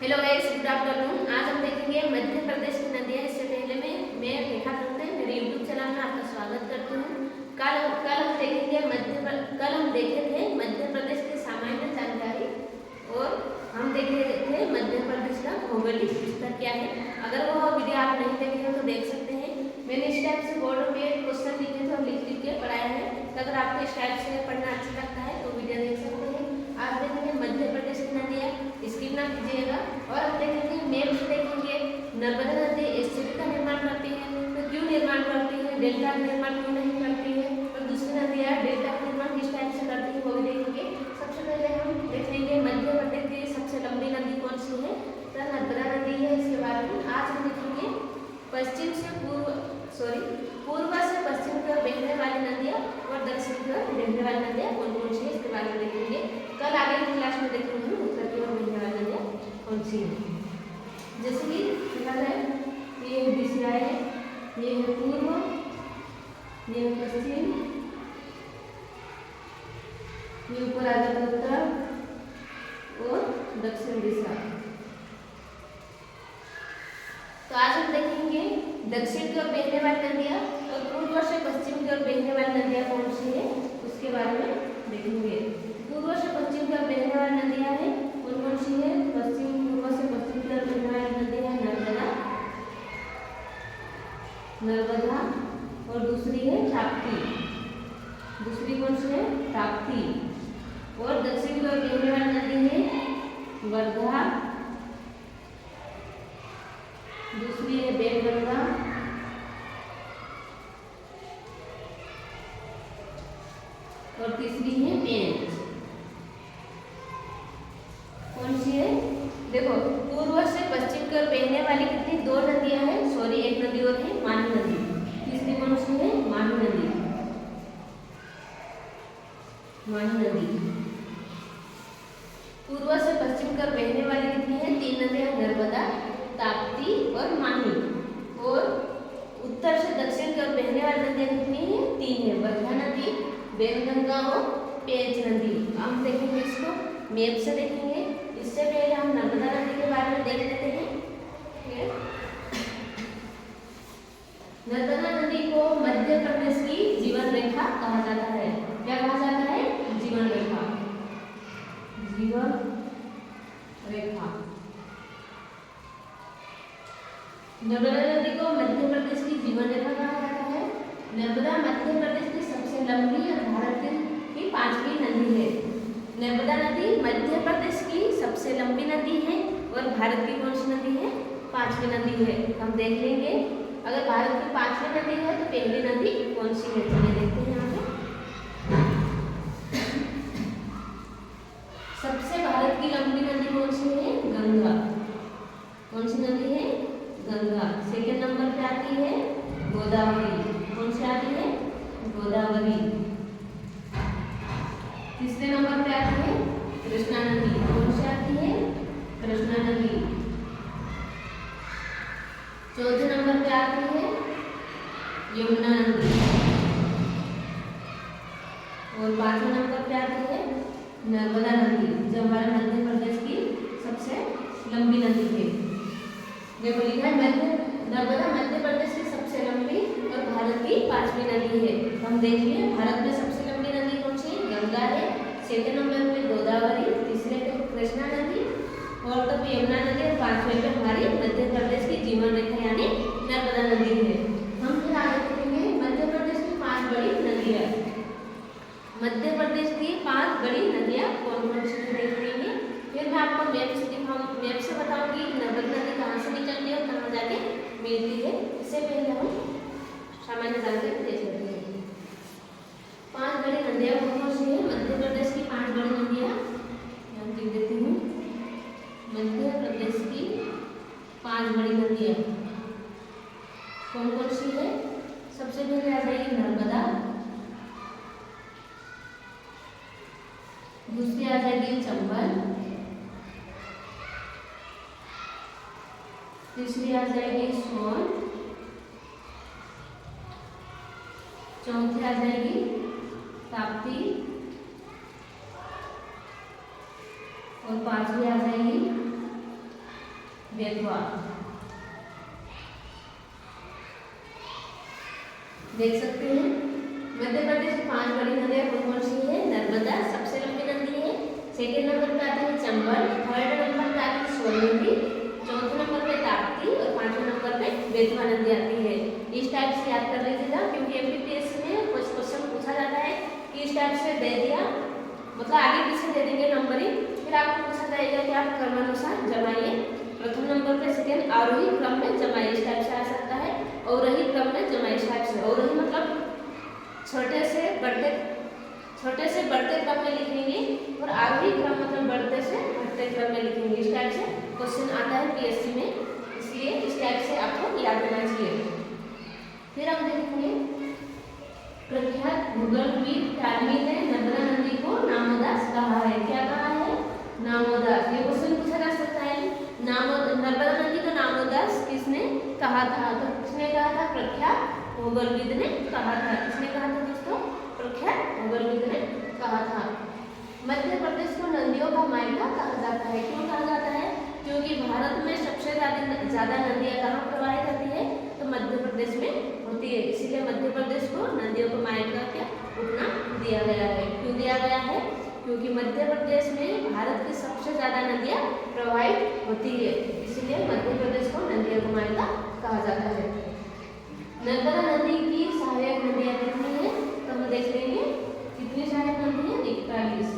Hello guys, good afternoon. आज हम देखेंगे मध्य प्रदेश की नदियाँ। इससे पहले मैं रेखा दत्त है, मेरे यूट्यूब चैनल में आपका स्वागत करती हूँ। कल हम देखेंगे कल हम देखे थे मध्य प्रदेश की सामान्य जानकारी और हम देखे थे मध्य प्रदेश का भौगोलिक विस्तार क्या है। अगर वो वीडियो आप नहीं देखे हो तो देख सकते हैं। मैंने इस टाइप से बोर्ड में क्वेश्चन लिखे थे और लिख के पढ़ाया है। तो अगर आपको इस टाइप से पढ़ना अच्छा लगता है तो वीडियो देख सकते हैं। आज देखेंगे मध्य प्रदेश की नदियाँ, स्किप ना कीजिएगा। और हम देखेंगे मेप से देखेंगे नर्मदा नदी एस्चुरी का निर्माण करती है तो क्यों निर्माण करती है, डेल्टा का निर्माण क्यों नहीं करती है, और दूसरी नदियाँ डेल्टा का निर्माण किस टाइप से करती है वो भी देखेंगे। सबसे पहले हम देखेंगे मध्य प्रदेश की सबसे लंबी नदी कौन सी है, तो नर्मदा नदी है। इसके बारे में आज हम देखेंगे पूर्व से पश्चिम की ओर बहने वाली नदियाँ और दक्षिण की ओर बहने वाली नदियाँ कौन कौन सी है, इसके बारे में देखेंगे। कल आगे की क्लास में देखेंगे उत्तर की ओर बहने वाली नदियाँ कौन सी है। जैसे कि देखा जाए, ये दिशा है, ये है पूर्व, ये है पश्चिम, ये ऊपर आ जाता है उत्तर और दक्षिण दिशा। तो आज हम देखेंगे दक्षिण की ओर बहने वाली नदियाँ और पूर्व से पश्चिम की ओर बहने वाली नदियाँ कौन सी है उसके बारे में देखेंगे। पूर्व से पश्चिम की ओर बहने वाली नदियाँ है कौन कौन सी है। पूर्व से पश्चिम की ओर बहने वाली नदियाँ है नर्मदा और दूसरी है ताप्ती। दूसरी कौन सी है, ताप्ती। और दक्षिण की ओर बहने वाली नदी है वर्धा, दूसरी है बेलगंगा और तीसरी है पेंच। कौन सी है, देखो पूर्व से पश्चिम की ओर बहने वाली कितनी दो नदियां हैं, एक नदी और है माही नदी। तीसरी कौन सी है, माही नदी। माही नदी पूर्व से पश्चिम की ओर बहने वाली कितनी है, तीन नदियां, नर्मदा, ताप्ती और माही। और उत्तर से दक्षिण की ओर बहने वाली नदियां कितनी है, तीन है, वर्धा नदी, बेलगंगा और पेंच नदी। हम देखेंगे इसको मैप से देखेंगे। इससे पहले हम नर्मदा नदी के बारे में देख लेते हैं। नर्मदा नदी को मध्य प्रदेश की जीवन रेखा कहा जाता है। क्या कहा जाता है, जीवन रेखा। जीवन रेखा नर्मदा नदी को मध्य प्रदेश की जीवन रेखा कहा जाता है। नर्मदा मध्य प्रदेश की सबसे लंबी और भारत की पांचवी नदी है। नर्मदा नदी मध्य प्रदेश की सबसे लंबी नदी है और भारत की कौन सी नदी है, पांचवी नदी है। हम देख लेंगे अगर भारत की पांचवी नदी है तो पहली नदी कौन सी है, चलिए देखते हैं। यहाँ पे सबसे भारत की लंबी नदी कौन सी है, गंगा। कौन सी नदी है, गंगा। सेकेंड नंबर पे आती है गोदावरी। कौन सी आती है, गोदावरी। तीसरे नंबर पे आती है कृष्णा नदी। कौन सी आती है, कृष्णा नदी। चौथे नंबर पे आती है यमुना नदी। और पांचवें नंबर पे आती है नर्मदा नदी, जो हमारे मध्य प्रदेश की सबसे लंबी नदी है। देखो लिखा है नर्मदा मध्य प्रदेश की सबसे लंबी और भारत की पांचवी नदी है। हम देखिए भारत में सबसे लंबी नदी कौन सी, गंगा है। सेकेंड नंबर पे गोदावरी, तीसरे पे कृष्णा नदी, और तब यमुना नदी, और पांचवें पे हमारी मध्य प्रदेश की जीवन रेखा यानी नर्मदा नदी है। हम फिर आगे देखेंगे मध्य प्रदेश की 5 बड़ी नदियाँ। मध्य प्रदेश की 5 बड़ी नदियाँ कौन कौन सी देख लेंगे। फिर मैं आपको मैप से बताऊंगी नर्मदा नदी कहाँ से निकलती है और कहाँ जाके मिलती है। इससे पहले हम सामान्य जानकारी देख लेते हैं। 5 बड़ी नदियाँ कौन कौन सी है, मध्य प्रदेश की 5 बड़ी नदियाँ मैं लिख देती हूँ। मध्य प्रदेश की 5 बड़ी नदियाँ कौन कौन सी है। सबसे पहले आ जाएगी नर्मदा, दूसरी आ जाएगी चंबल, तीसरी आ जाएगी सोन, चौथी आ जाएगी ताप्ती और पांचवी आ जाएगी बेतवा। देख सकते हैं मध्य प्रदेश की 5 बड़ी नदियां कौन कौन सी है। नर्मदा सबसे लंबी नदी है। सेकेंड नंबर पे आती है चंबल, थर्ड नंबर पे आती है सोन नदी, चौथे नंबर पे ताप्ती और पांचवें नंबर पे बेतवा नदी आती है। इस टाइप से याद कर लीजिएगा क्योंकि एमपीपीएससी में कुछ क्वेश्चन पूछा जाता है कि इस टाइप से दे दिया मतलब आगे पीछे दे देंगे नंबरिंग, फिर आपको पूछा जाएगा कि आप क्रमानुसार जमाइए। प्रथम नंबर पे सेकेंड आरोही क्रम में जमाइए, इस टाइप से आ सकता है। अवरोही क्रम में जमाइए, इस टाइप से। अवरोही मतलब छोटे से बढ़ते क्रम में लिखेंगे और आरोही क्रम मतलब बढ़ते से घटते क्रम में लिखेंगे। इस टाइप से क्वेश्चन आता है पीएससी में, इसलिए इस टाइप से आपको याद होना चाहिए। फिर हम देखेंगे प्रख्यात भूगोलविद टालमी ने नर्मदा नदी को नामोदास कहा है। क्या कहा है? नामोदास। ये क्वेश्चन पूछा जा सकता है। नर्मदा नदी को नामोदास किसने कहा था? तो किसने कहा था? प्रख्यात भूगोलविद ने कहा था। किसने कहा था दोस्तों? प्रख्यात भूगोलविद ने कहा था। मध्य प्रदेश को नदियों का मायका कहा जाता है। क्यों कहा जाता है? क्योंकि भारत में सबसे ज्यादा नदियां कहाँ प्रवाहित होती है? तो मध्य प्रदेश में होती है, इसीलिए मध्य प्रदेश को नदियों का मायका क्या उपनाम दिया गया है। क्यों दिया गया है? क्योंकि मध्य प्रदेश में भारत की सबसे ज्यादा नदियां प्रवाहित होती है, इसलिए मध्य प्रदेश को नदियों का मायका कहा जाता है। नर्मदा नदी की सहायक नदियां कितनी है? तो हम देख लेंगे कितनी सहायक नदी है? 41।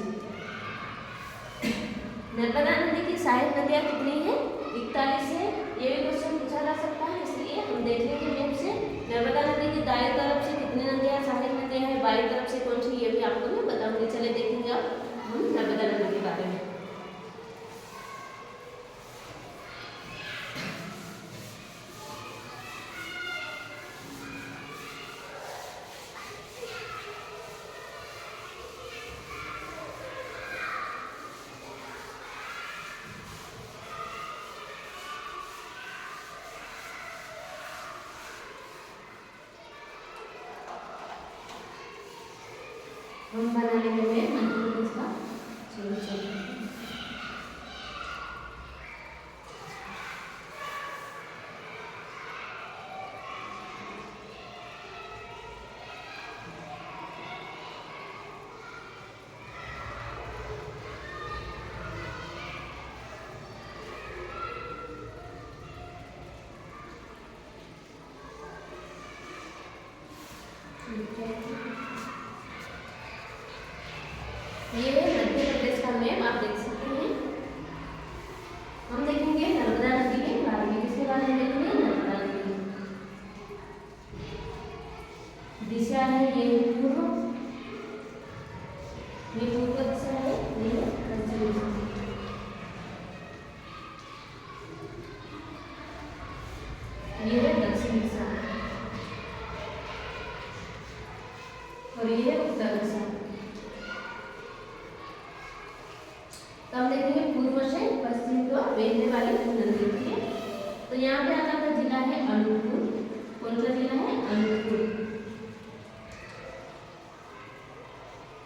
नर्मदा नदी की सहायक नदियां कितनी है? 41 है। ये भी क्वेश्चन पूछा जा सकता है, इसलिए हम देख लेंगे मैप से। नर्मदा नदी की दाएं तरफ से कितनी नदियां सहायक नदियां है, बाईं तरफ से कौन सी, ये भी आपको मैं बताऊंगी। चले देखेंगे अब हम नर्मदा नदी के बारे में। हम बना लेंगे मध्य प्रदेश का। चलो ये है मध्य प्रदेश का मैप, आप देख सकते हैं। हम देखेंगे नर्मदा नदी के बारे में। किसके बारे में देखेंगे? नर्मदा नदी। दिशा है ये पूर्व, ये पूर्व दिशा है, ये पश्चिम दिशा। ये है दक्षिण दिशा और ये है उत्तर दिशा। तो हम देखेंगे पूर्व से पश्चिम को बहने वाली नदी है। तो यहाँ पे आता था जिला है अनूपपुर। कौन सा जिला है? अनूपपुर।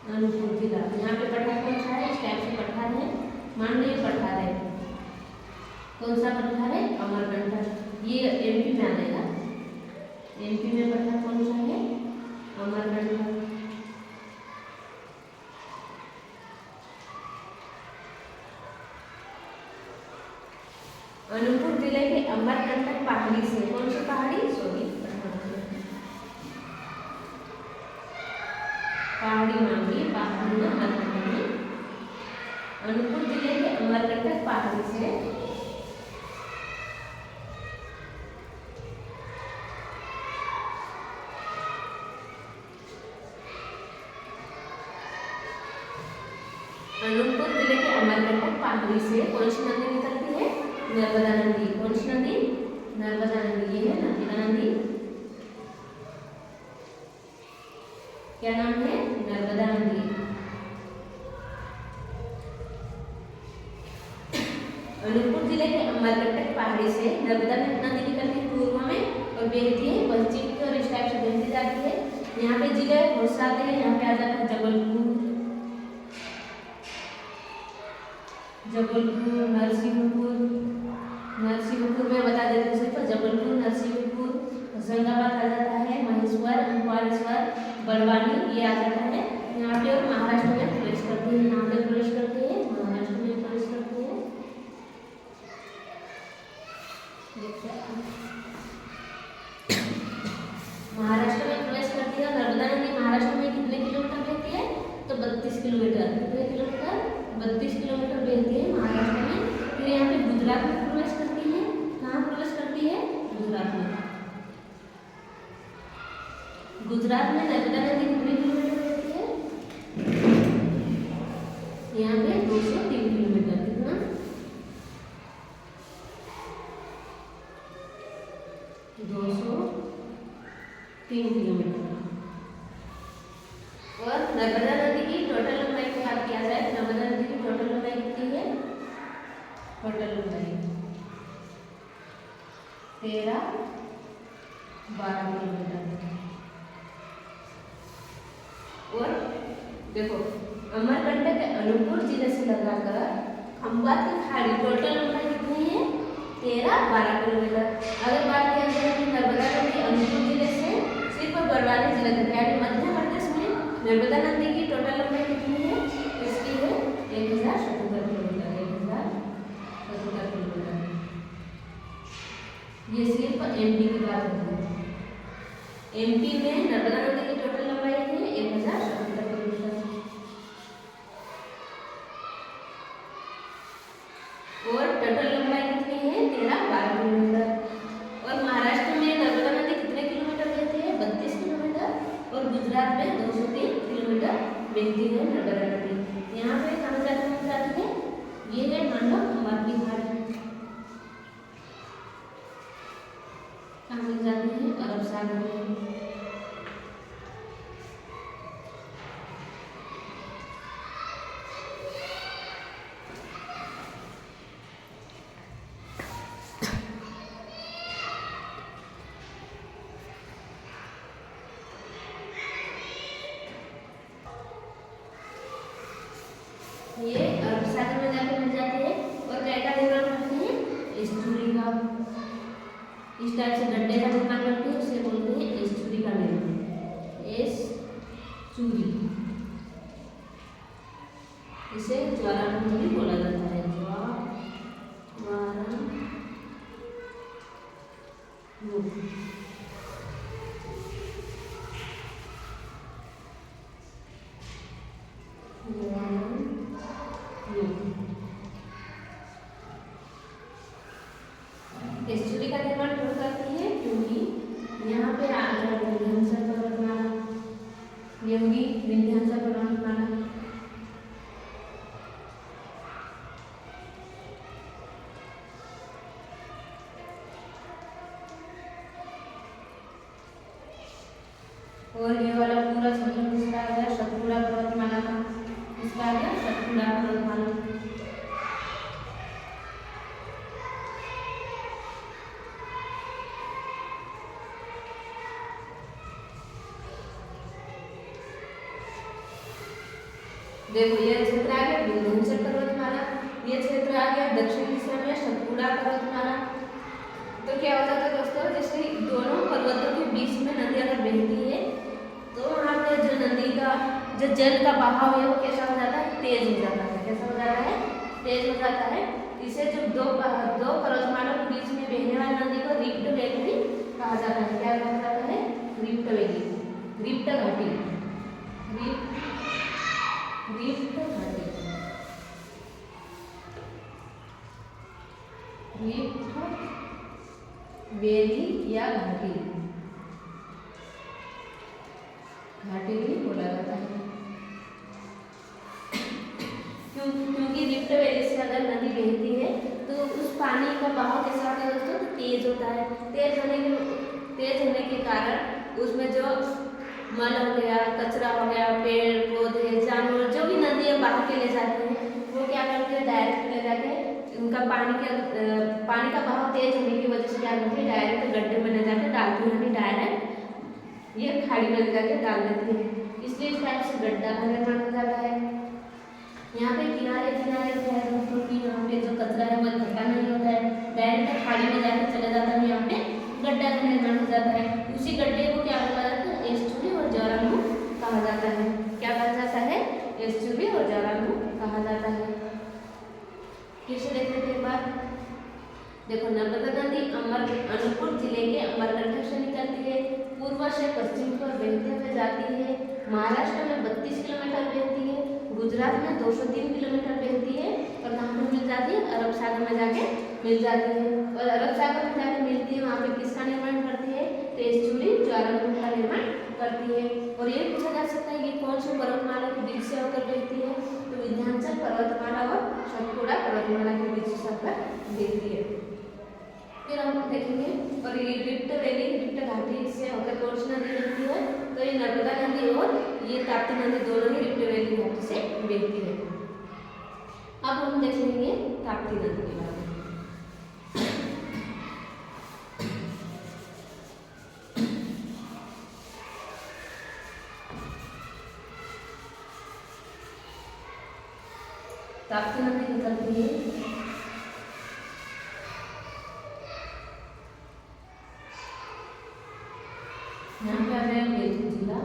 अनूपपुर जिला। यहाँ पे पठार कौन सा है? इस टाइप से पठार है, मान लीजिए पठार है। कौन सा पठार है? अमरकंटक। ये एमपी में आएगा। एमपी में पठार कौन सा है? अमरकंटक। अनूपपुर जिले के अमरकंटक पहाड़ी से, कौन सी पहाड़ी? सॉरी पहाड़ी मांगी, पहाड़ी में अमरकंटक। अनूपपुर जिले के अमरकंटक पहाड़ी से अनूपपुर जिले के अमरकंटक पहाड़ी से कौन सी नदी निकलती है? नर्मदा नदी। कौन सी नदी? नर्मदा नदी। ये है नर्मदा नदी। क्या नाम है? नर्मदा नदी। अनूपपुर जिले के अमरकंटक पहाड़ी से नर्मदा नदी निकलती है पूर्व में और बहती है पश्चिम की ओर, इस टाइप से बहती जाती है। यहाँ पे जिले बहुत सारे हैं। यहाँ पे आ जाता है जबलपुर, नरसिंहपुर, नरसिंहपुर में बता देते हैं सिर्फ जबलपुर, नरसिंहपुर, होशंगाबाद आ जाता है, महेश्वर, ओंकारेश्वर, बड़वानी ये आ जाता है यहाँ पे। और महाराष्ट्र में प्रवेश करते हैं, यहाँ पे प्रवेश करते हैं, महाराष्ट्र में प्रवेश करते हैं। महाराष्ट्र में प्रवेश करती है। नर्मदा नदी महाराष्ट्र में कितने किलोमीटर बहती है? तो 32 किलोमीटर। कितने किलोमीटर? 32 किलोमीटर बहती है महाराष्ट्र में। फिर यहाँ पे गुजरात में प्रवेश करती है। कहाँ प्रवेश करती है? गुजरात में। गुजरात में नर्मदा नदी कितने किलोमीटर बहती है? यहाँ पे 203 किलोमीटर। कितना? 203 किलोमीटर। और नर्मदा नदी की टोटल लंबाई की बात किया जाए, नर्मदा नदी की टोटल लंबाई कितनी है? टोटल लंबाई 13-12 किलोमीटर। और देखो अमरकंटक अनूपपुर जिले से लगाकर खंभात की खाड़ी टोटल लंबाई कितनी है? 13-12 किलोमीटर। अगर बात किया जाए कि नर्मदा नदी अनूपपुर जिले से सिर्फ बड़वानी जिले तक यानी मध्य प्रदेश में नर्मदा नदी की टोटल लंबाई कितनी है? इसकी है 1077 किलोमीटर। 1077 किलोमीटर। ये सिर्फ एमपी की बात होती है। एमपी में नर्मदा नदी की टोटल लंबाई है 1077 किलोमीटर। और टोटल लंबाई कितनी है? 13-12 किलोमीटर। और महाराष्ट्र में नर्मदा नदी कितने किलोमीटर बहती है? 32 किलोमीटर। और गुजरात में 203 किलोमीटर बहती है नर्मदा नदी। यहाँ पे कहाँ जाती है? ये है मंडल खंभात की खाड़ी। कहाँ मिल जाती है? अरब सागर में। ये अरब सागर में जाके मिल जाती है। और क्या का निर्माण करती है? एस्चुरी का। इस टाइप से गड्ढे का निर्माण करती है, उसे बोलते हैं एस्चुरी का निर्माण। एस्चुरी, इसे ज्वालामुखी भी बोला जाता है। ज्वालामुखी। एस्चुरी का निर्माण क्यों करती है? क्योंकि यहाँ पे आ गया विंध्याचल पर्वतमाला। ये होगी विंध्याचल पर्वतमाला। और ये वाला पूरा क्षेत्र किसका आ गया? सतपुड़ा पर्वतमाला का। किसका आ गया? सतपुड़ा पर्वतमाला। देखो ये क्षेत्र आ गया विंध्याचल पर्वतमाला। ये क्षेत्र आ गया दक्षिण दिशा में सतपुड़ा पर्वतमाला। तो क्या हो जाता है दोस्तों? जैसे दोनों पर्वतों के बीच में नदी अगर बहती है तो वहाँ पे जो नदी का जो जल का बहाव है वो कैसा हो जाता है? तेज हो जाता है। कैसा हो जाता है? तेज हो जाता है। इसे जो दो पर्वतमाला के बीच में बहने वाली नदी को रिफ्ट वैली कहा जाता है। क्या कहा जाता है? रिफ्ट वैली, रिफ्ट घाटी, रिफ्ट घाटी, रिफ्ट वैली या घाटी, घाटी भी बोला जाता है। क्योंकि रिफ्ट वैली से अगर नदी बहती है तो उस पानी का बहाव कैसा होता है दोस्तों? तो तेज होता है। तेज होने के कारण उसमें जो मल हो गया, कचरा हो गया, पेड़ पौधे जानवर जो भी नदी बहा के ले जाते हैं वो क्या करते हैं? डायरेक्ट ले जाके उनका पानी का बहाव तेज होने की वजह से क्या करते हैं? डायरेक्ट गड्ढे में ले जाकर डालती है, यानी डायरेक्ट ये खाड़ी में ले जाके डाल देती है। इसलिए इस टाइप से गड्ढा का निर्माण हो जाता है। यहाँ पे किनारे किनारे जो है दोस्तों की यहाँ पे जो कचरा है वो इकट्ठा नहीं होता है, डायरेक्ट देखो नर्मदा नदी अनूपपुर जिले के अमरकंटक से निकलती है, पूर्व से पश्चिम की ओर बहते हुए जाती है, महाराष्ट्र में 32 किलोमीटर बहती है, गुजरात में 203 किलोमीटर बहती है और कहाँ पर मिल जाती है, अरब सागर में जाके मिल जाती है। और अरब सागर में जाके मिलती है, वहाँ पे किसका निर्माण करती है, तो एस्चुरी ज्वालामुखी का निर्माण करती है। और ये पूछा जा सकता है ये कौन से पर्वतमाला के बीच से होकर बहती है, तो विंध्याचल पर्वतमाला और सतपुड़ा पर्वतमाला के बीच से होकर बहती है। फिर हम देखेंगे और ये रिफ्ट वैली, रिफ्ट घाटी से होकर कौन सी नदी बहती है, तो ये नर्मदा नदी और ये ताप्ती नदी दोनों ही रिफ्ट वैली घाटी से बहती है। अब हम देखेंगे ताप्ती नदी के बारे में। ताप्ती नदी निकलती है यहाँ पे आ गया बैतूल जिला,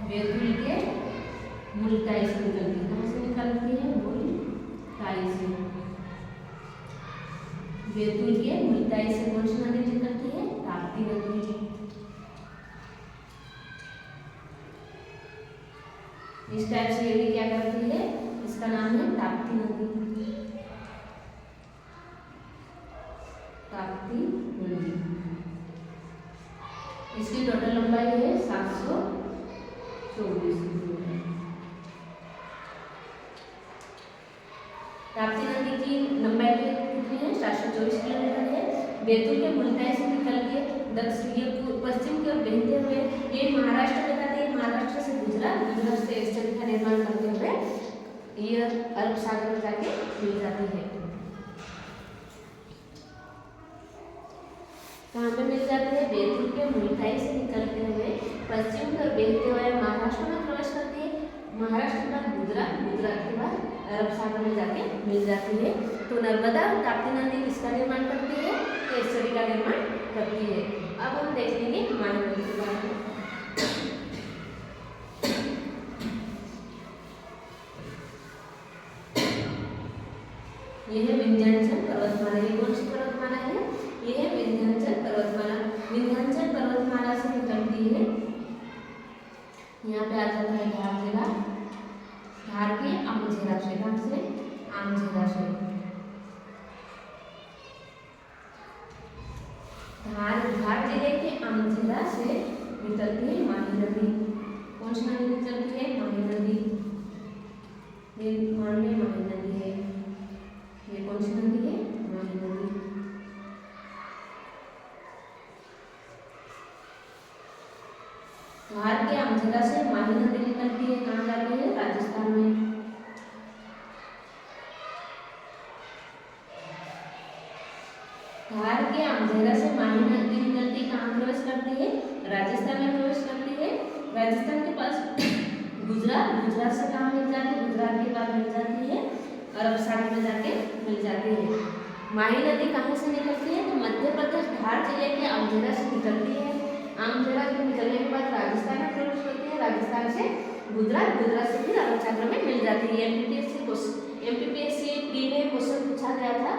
बैतूल के मुल्ताई से निकलती है। कहाँ से निकलती है, मुल्ताई से। बैतूल के मुल्ताई से कौन सी नदी निकलती है, ताप्ती नदी। इस टाइप से ये क्या करती है, इसका नाम है ताप्ती नदी। ताप्ती नदी, इसकी टोटल लंबाई है 724 किलोमीटर। ताप्ती नदी की लंबाई कितनी है, 724 किलोमीटर है। बैतूल के मुल्ताई से निकल के पश्चिम की ओर बहते हुए ये महाराष्ट्र में जाती है, महाराष्ट्र से गुजरात, गुजरात से एस्चुरी का निर्माण करते हुए ये अरब सागर में जाके मिल जाती है। कहाँ पे मिल जाती है, बैतूल के मुल्ताई से निकलते हुए पश्चिम की ओर बहते हुए महाराष्ट्र में प्रवेश करती है, महाराष्ट्र के बाद गुजरात, गुजरात के बाद अरब सागर में जाके मिल जाती है। तो नर्मदा ताप्ती नदी किसका निर्माण करती है, तो एस्चुरी का निर्माण करती है। अब हम देखेंगे माही नदी के बारे में। यह है विंध्याचल पर्वतमाला। ये कौन सी पर्वतमाला है, यह है विंध्याचल पर्वतमाला। विंध्याचल पर्वतमाला से निकलती है, यहाँ पे आ जाता है धार जिला, धार के आमझेरा से, धार से आमझेरा से, धार जिले के आमझेरा से निकलती है माही नदी। कौन सी नदी निकलती है, माही नदी। ये माही नदी है, ये कौन सी नदी है, माही नदी। धार के आमझेरा से माही नदी निकलती है, कहाँ जाती है, राजस्थान में। धार के आमझेरा से माही नदी निकलती कहाँ प्रवेश करती है, राजस्थान में प्रवेश करती है। राजस्थान के पास गुजरात, गुजरात से कहाँ मिल जाती है, गुजरात के बाद मिल जाती है अरब सागर में जाके मिल जाती है। माही नदी कहाँ से निकलती है, तो मध्य प्रदेश धार जिले के आमझेरा से निकलती है। आमझेरा से निकलने के बाद राजस्थान में प्रवेश करती है, राजस्थान से गुजरात, गुजरात से फिर अरब सागर में मिल जाती है। एमपीपीएससी प्री में क्वेश्चन पूछा गया था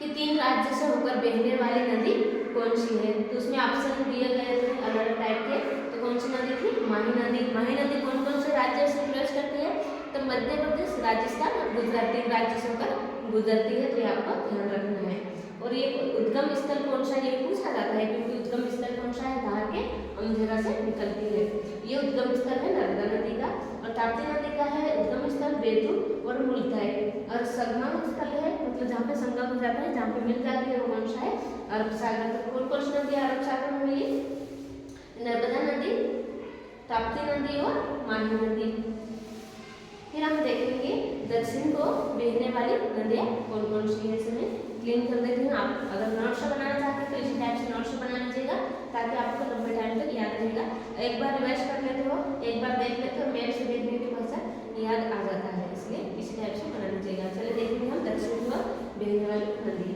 कि 3 राज्य से होकर बहने वाली नदी कौन सी है, तो उसमें ऑप्शन दिए गए थे अलग अलग टाइप के। तो कौन सी नदी थी, माही नदी। माही नदी कौन कौन से राज्यों से प्रवेश करती है, तो मध्य प्रदेश, राजस्थान और गुजरात, 3 राज्यों से होकर गुजरती है। तो ये आपको ध्यान रखना है। और ये उद्गम स्थल कौन सा, ये पूछा जाता है क्योंकि उद्गम स्थल कौन सा है, धार के आमझेरा से निकलती है। ये उद्गम स्थल है नर्मदा नदी का। और ताप्ती नदी का है उद्गम स्थल बैतूल और मुल्ताई। और संगम स्थल है, मतलब जहाँ पे संगम हो जाता है, जहाँ पे मिल जाती है, वो कौन सा है, अरब सागर। तो कौन कौन सी नदी अरब सागर में मिली, नर्मदा नदी, ताप्ती नदी और माही नदी। फिर हम देखेंगे दक्षिण को बहने वाली नदियाँ कौन कौन सी है, इसमें क्लीन कर देती हूँ। आप अगर नोट्स बनाना चाहते हैं तो इसी टाइप से नोट्स बना लीजिएगा ताकि आपको लंबे टाइम तक याद रहेगा। एक बार रिवाइज कर लेते हो, एक बार देख लेते हो, मेरे से देखने के पश्चात याद आ जाता है, इसलिए इसी टाइप से बना लीजिएगा। चलिए देखेंगे हम दक्षिण की ओर बहने वाली नदी।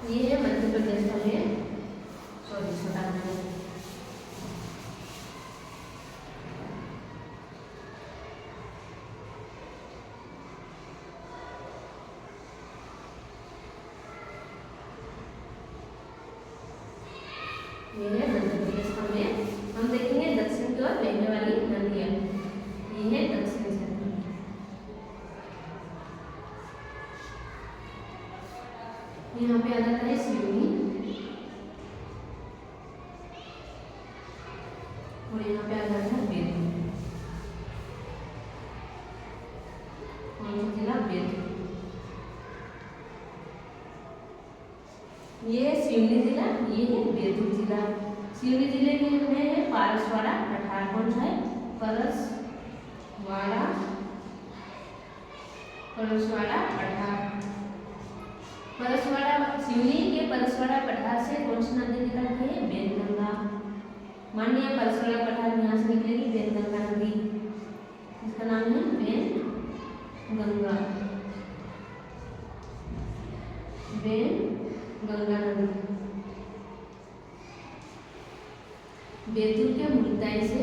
ये है मध्य प्रदेश का में, सॉरी छोटा है, ये है मध्य प्रदेश का में। हम देखेंगे दक्षिण की ओर बहने वाली नदियाँ, ये है दक्षिण क्षेत्र। यहाँ पे आ जाता है सिवनी, और यहाँ पे आ जाता है बैतूल। कौन सा जिला? बैतूल। ये है सिवनी जिला, ये है बैतूल जिला। सिवनी जिले में है परसवाड़ा पठार। कौन सा है? परसवाड़ा पठार। परसवाड़ा, सिवनी के परसवाड़ा पठार से कौन सी नदी निकलती है? वैनगंगा। मानिए परसवाड़ा पठार यहाँ से निकलेगी वैनगंगा नदी, इसका नाम है वैनगंगा, वैनगंगा नदी। बैतूल के मुल्ताई से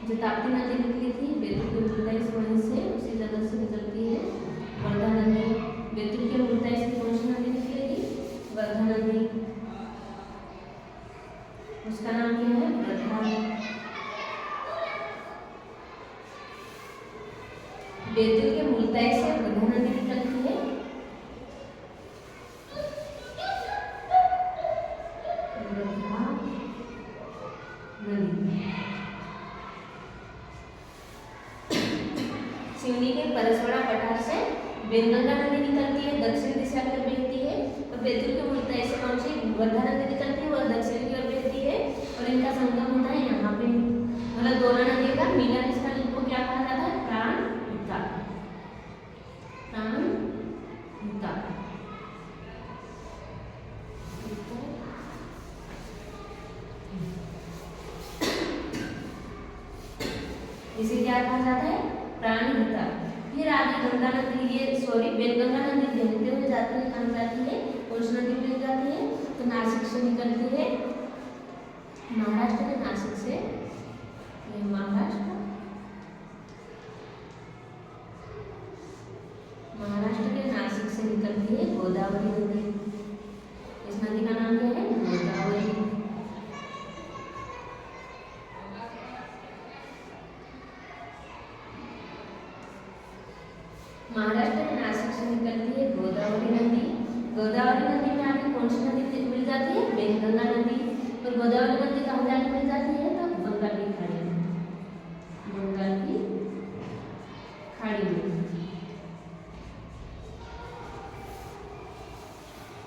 जो ताप्ती नदी निकली थी, बैतूल के मुल्ताई से, वहीं से उसी जगह से निकलती है वर्धा नदी। बैतूल के मुल्ताई से कौन सी नदी निकलेगी? वर्धा नदी, उसका नाम क्या है? वर्धा। बैतूल के मुल्ताई से वर्धा नदी निकलती है, सिवनी के परसवाड़ा पठार से वैनगंगा नदी निकलती है, दक्षिण दिशा की ओर बहती है। और बैतूल के मुल्ताई से कौन सी? वर्धा नदी निकलती है, वह दक्षिण की ओर बहती है, और इनका संगम होता है यहाँ पे। मतलब दोनों नदियों का मिलन स्थल को क्या कहा जाता है? प्राणहिता। प्राणहिता इसे क्या कहा जाता है? प्राणहिता। फिर आगे गंगा नदी, ये सॉरी वैनगंगा नदी बहते हुए जाती है, कहाँ जाती है? कौन सी नदी में जाती है? तो नासिक से निकलती है, महाराष्ट्र के नासिक से, ये महाराष्ट्र के नासिक से निकलती है गोदावरी नदी। इस नदी का नाम क्या है? गोदावरी। महाराष्ट्र के नासिक से निकलती है गोदावरी नदी। गोदावरी नदी में आगे कौन सी नदी मिल जाती है? वैनगंगा नदी। और गोदावरी नदी कहाँ जाके मिल जाती है? तो बंगाल की खाड़ी में, बंगाल की खाड़ी में।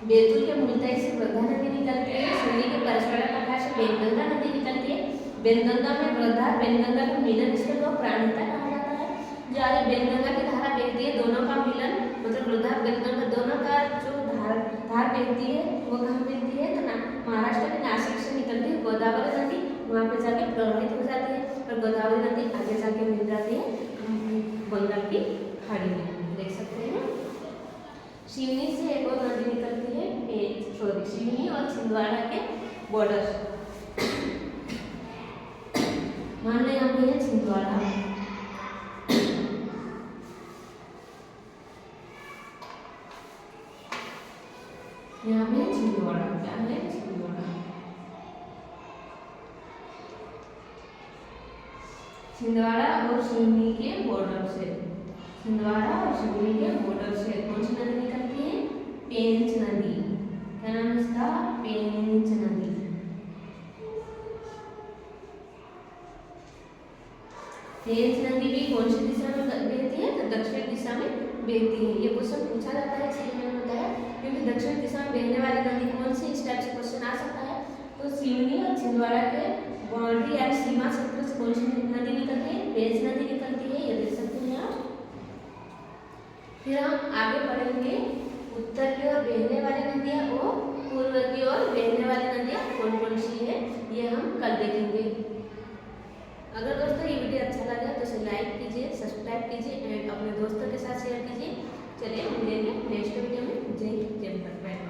बैतूल के मुल्ताई से वर्धा नदी निकलती है, सिवनी के परसवाड़ा पठार से वैनगंगा नदी निकलती है। वैनगंगा में वर्धा वैनगंगा का मिलन स्थल को प्राणहिता कहा जाता है। जो आगे वैनगंगा की धारा बहती है, दोनों का मिलन, मतलब वर्धा वैनगंगा दोनों का जो धार बहती है वो कहाँ मिलती है? तो महाराष्ट्र के नासिक से निकलती है गोदावरी नदी, वहाँ पे जाके प्रवाहित हो जाती है, और गोदावरी नदी आगे जाके मिल जाती है बंगाल की खाड़ी में। देख सकते हैं सिवनी से एक और नदी निकलती है, सॉरी सिवनी और छिंदवाड़ा के बॉर्डर। मान लो यहाँ पे है छिंदवाड़ा, यहाँ पे छिंदवाड़ा, क्या है? छिंदवाड़ा। छिंदवाड़ा और सिवनी के बॉर्डर से, छिंदवाड़ा और सिवनी के बॉर्डर से कौन सी नदी निकलती है? पेंच नदी। क्या नाम है इसका? पेंच नदी। पेंच नदी भी कौन सी दिशा में बहती है? तो दक्षिण दिशा में बहती है। ये क्वेश्चन पूछा जाता है, इसलिए मैंने बताया, क्योंकि दक्षिण दिशा में बहने वाली नदी कौन सी? इस टाइप से क्वेश्चन आ सकता है। तो सिवनी और छिंदवाड़ा के बाउंड्री या सीमा क्षेत्र से कौन सी नदी निकलती है? पेंच नदी निकलती है, ये देख सकते हैं आप। फिर हम आगे बढ़ेंगे, उत्तर की ओर बहने वाली नदियाँ और पूर्व की ओर बहने वाली नदियाँ कौन कौन सी है, ये हम कल देखेंगे। अगर दोस्तों ये वीडियो अच्छा लगा तो इसे लाइक कीजिए, सब्सक्राइब कीजिए एंड अपने दोस्तों के साथ शेयर कीजिए। चलिए मिलेंगे नेक्स्ट वीडियो में। जय हिंद, जय भारत।